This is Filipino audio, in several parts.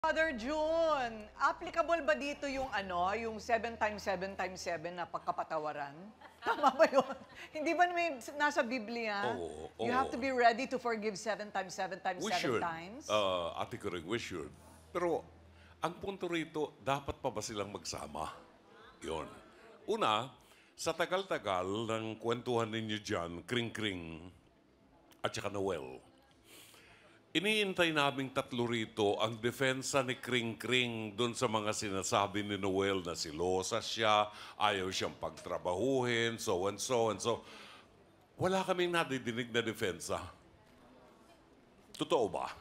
Father June, applicable ba dito yung yung 7 times 7 times 7 na pagkapatawaran? Tama ba yun? Hindi ba may nasa Biblia? Oo, You have to be ready to forgive 7 times 7 times We 7 should. times? Ate Coring, we should. Pero, ang punto rito, dapat pa ba silang magsama? Yon. Una, sa tagal-tagal ng kwentuhan ninyo dyan, Kring-Kring at saka Noel, iniintay naming tatlo rito ang depensa ni Kring-Kring doon sa mga sinasabi ni Noel na silosa siya, ayaw siyang pagtrabahuhin, so and so and so. Wala kaming nadidinig na depensa. Totoo ba?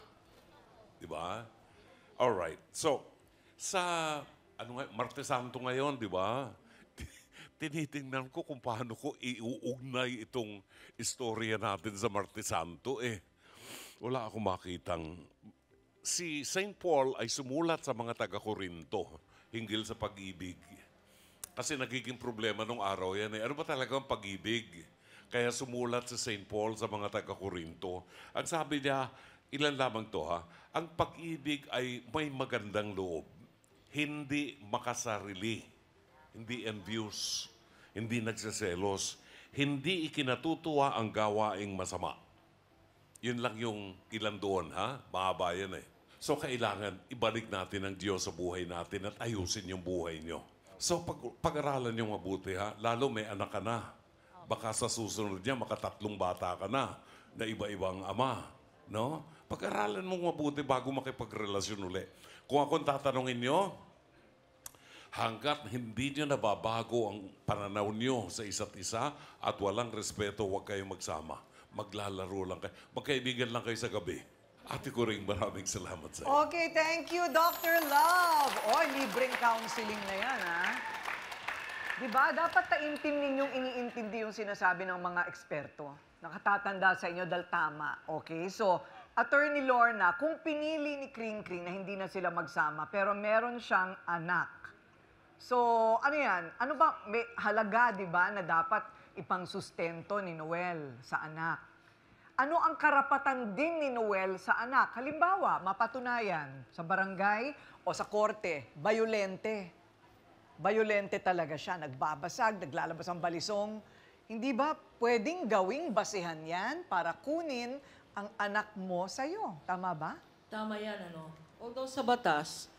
Di ba? Alright. So, sa Martes Santo ngayon, di ba? Tinitingnan ko kung paano ko iuugnay itong istorya natin sa Martes Santo wala akong makitang. Si St. Paul ay sumulat sa mga taga-Korinto hinggil sa pag-ibig. Kasi nagiging problema nung araw yan Ano ba talaga ang pag-ibig? Kaya sumulat si St. Paul sa mga taga-Korinto. Ang sabi niya, ilan lamang to ang pag-ibig ay may magandang loob. Hindi makasarili. Hindi envious. Hindi nagseselos. Hindi ikinatutuwa ang gawaing masama. Yun lang yung ilan doon, Mahaba yan So, kailangan ibalik natin ang Diyos sa buhay natin at ayusin yung buhay nyo. So, pag-aralan nyo mabuti, Lalo may anak ka na. Baka sa susunod niya, makatatlong bata ka na iba-ibang ama. No? Pag-aralan mo mabuti bago makipagrelasyon uli. Kung akong tatanungin nyo, hanggat hindi nyo nababago ang pananaw nyo sa isa't isa at walang respeto, huwag kayong magsama. Maglalaro lang kayo. Magkaibigan lang kayo sa gabi. Ate Coring, maraming salamat sa iyo. Okay, thank you, Dr. Love. Libreng counseling na yan, Diba? Dapat taimtim ninyong iniintindi yung sinasabi ng mga eksperto. Nakatatanda sa inyo dahil tama. Okay? So, Attorney Lorna, kung pinili ni Kring-Kring na hindi na sila magsama, pero meron siyang anak. So, ano yan? Ano ba? May halaga, di ba, na dapat ipangsustento ni Noel sa anak. Ano ang karapatan din ni Noel sa anak? Halimbawa, mapatunayan sa barangay o sa korte, bayolente. Bayolente talaga siya. Nagbabasag, naglalabas ang balisong. Hindi ba pwedeng gawing basihan yan para kunin ang anak mo sa'yo? Tama ba? Tama yan, Although sa batas,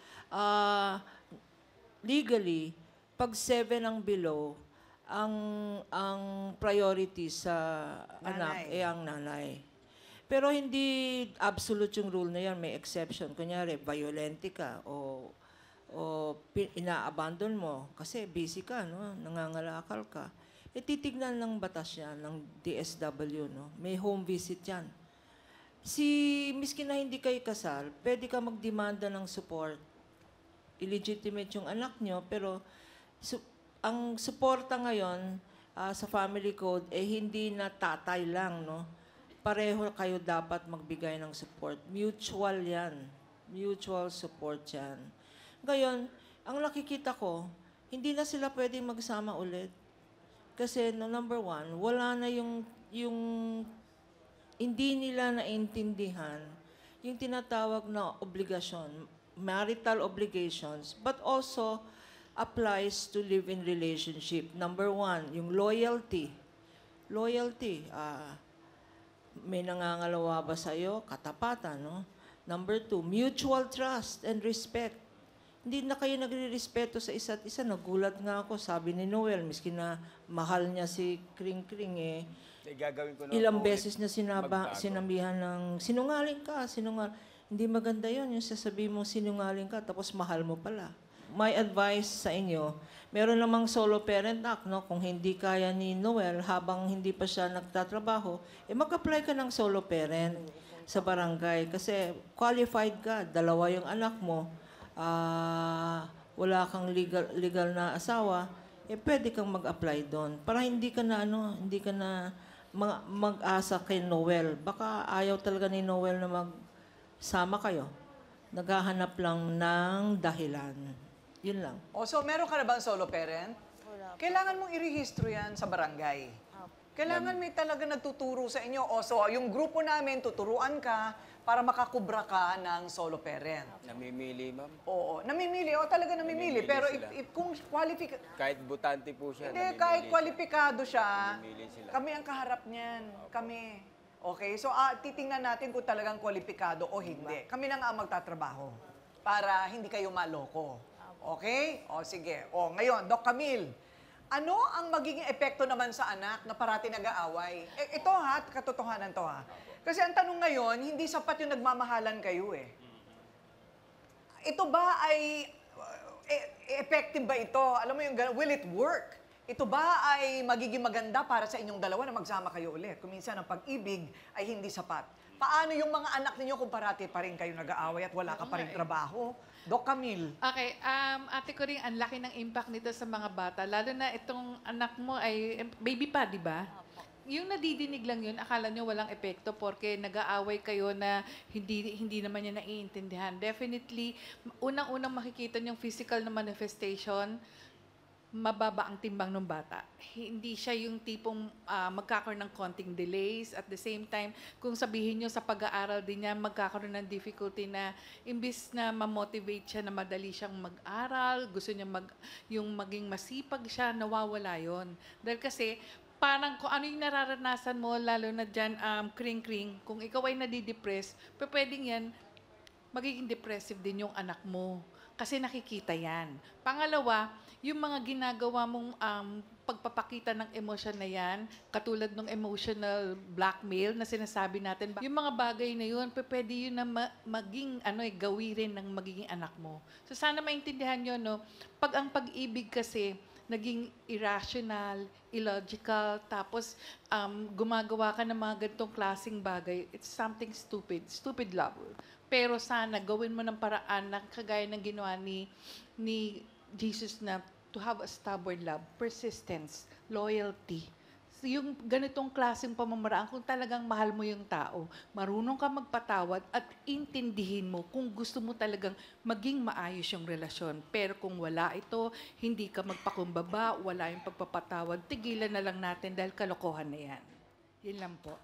legally, pag 7 ang below, ang priority sa anak ay ang nanay. Pero hindi absolute yung rule na yan. May exception. Kunyari, violente ka o ina-abandon mo kasi busy ka, nangangalakal ka. Titignan ng batas yan, ng DSW, May home visit yan. Miski na hindi kayo kasal, pwede ka magdemanda ng support. Illegitimate yung anak nyo, pero ang suporta ngayon sa family code hindi na tatay lang, Pareho kayo dapat magbigay ng support. Mutual yan. Mutual support yan. Ngayon, ang nakikita ko, hindi na sila pwedeng magsama ulit. Kasi, number one, wala na yung hindi nila naintindihan yung tinatawag na obligasyon, marital obligations, but also applies to live-in relationship. Number one, yung loyalty. Loyalty. May nangangalawa ba sa'yo? Katapatan, Number two, mutual trust and respect. Hindi na kayo nagre-respeto sa isa't isa. Nagulat nga ako, sabi ni Noel, miski na mahal niya si Kring-Kring gagawin ko na ilang beses na sinabihan ng sinungaling ka, Hindi maganda yon yung sasabihin mo sinungaling ka, tapos mahal mo pala. My advice sa inyo, meron namang solo parent act, Kung hindi kaya ni Noel, habang hindi pa siya nagtatrabaho, mag-apply ka ng solo parent sa barangay. Kasi qualified ka, 2 yung anak mo, wala kang legal na asawa, pwede kang mag-apply doon. Para hindi ka na, mag-asa kay Noel. Baka ayaw talaga ni Noel na magsama kayo. Naghahanap lang ng dahilan. Yun lang. So meron ka na bang solo parent? Wala. Kailangan mong irehistro yan sa barangay. Kailangan may talaga nagtuturo sa inyo. O, so, yung grupo namin, tuturuan ka para makakubra ka ng solo parent. Namimili, ma'am. Oo, namimili. O, talaga namimili. Namimili Pero sila. if kung Kahit butante po siya, Hindi, namimili kahit siya. kwalipikado siya, Namimili sila. kami ang kaharap niyan. Kami. Okay, so titingnan natin kung talagang kwalipikado o hindi. Kami na nga ang magtatrabaho para hindi kayo maloko. Okay? O sige. O ngayon, Doc Camille, ano ang magiging epekto naman sa anak na parati nag-aaway? Ito ha, katotohanan to ha. Kasi ang tanong ngayon, hindi sapat yung nagmamahalan kayo eh. Ito ba ay effective ba ito? Alam mo yung will it work? Ito ba ay magiging maganda para sa inyong dalawa na magsama kayo ulit? Kung minsan ang pag-ibig ay hindi sapat. Paano yung mga anak ninyo kung parati pa rin kayo nag-aaway at wala ka pa rin trabaho? Doc Camille. Okay, ate ko rin, ang laki ng impact nito sa mga bata. Lalo na itong anak mo ay baby pa, di ba? Yung nadidinig lang yun, akala nyo walang epekto porque nag-aaway kayo na hindi naman niya naiintindihan. Definitely, unang-unang makikita yung physical na manifestation, mababa ang timbang ng bata. Hindi siya yung tipong magkakaroon ng konting delays. At the same time, kung sabihin nyo sa pag-aaral din niya, magkakaroon ng difficulty na imbis na ma-motivate siya na madali siyang mag-aral, gusto niya yung maging masipag siya, nawawala yon. Dahil kasi, parang kung ano yung nararanasan mo, lalo na dyan, kring-kring, kung ikaw ay nadidepress, pwedeng yan, magiging depressive din yung anak mo. Kasi nakikita yan. Pangalawa, yung mga ginagawa mong pagpapakita ng emosyon na yan, katulad ng emotional blackmail na sinasabi natin, yung mga bagay na yun, pwede yun na maging gawirin ng magiging anak mo. So sana maintindihan nyo, no? Pag ang pag-ibig kasi, naging irrational, illogical, tapos gumagawa ka ng mga ganitong klaseng bagay, it's something stupid. Stupid love. Pero sana gawin mo ng paraan na kagaya ng ginawa ni Jesus na to have a stubborn love, persistence, loyalty. So yung ganitong klaseng pamamaraan, kung talagang mahal mo yung tao, marunong ka magpatawad at intindihin mo kung gusto mo talagang maging maayos yung relasyon. Pero kung wala ito, hindi ka magpakumbaba, wala yung pagpapatawad, tigilan na lang natin dahil kalokohan na yan. Yun lang po.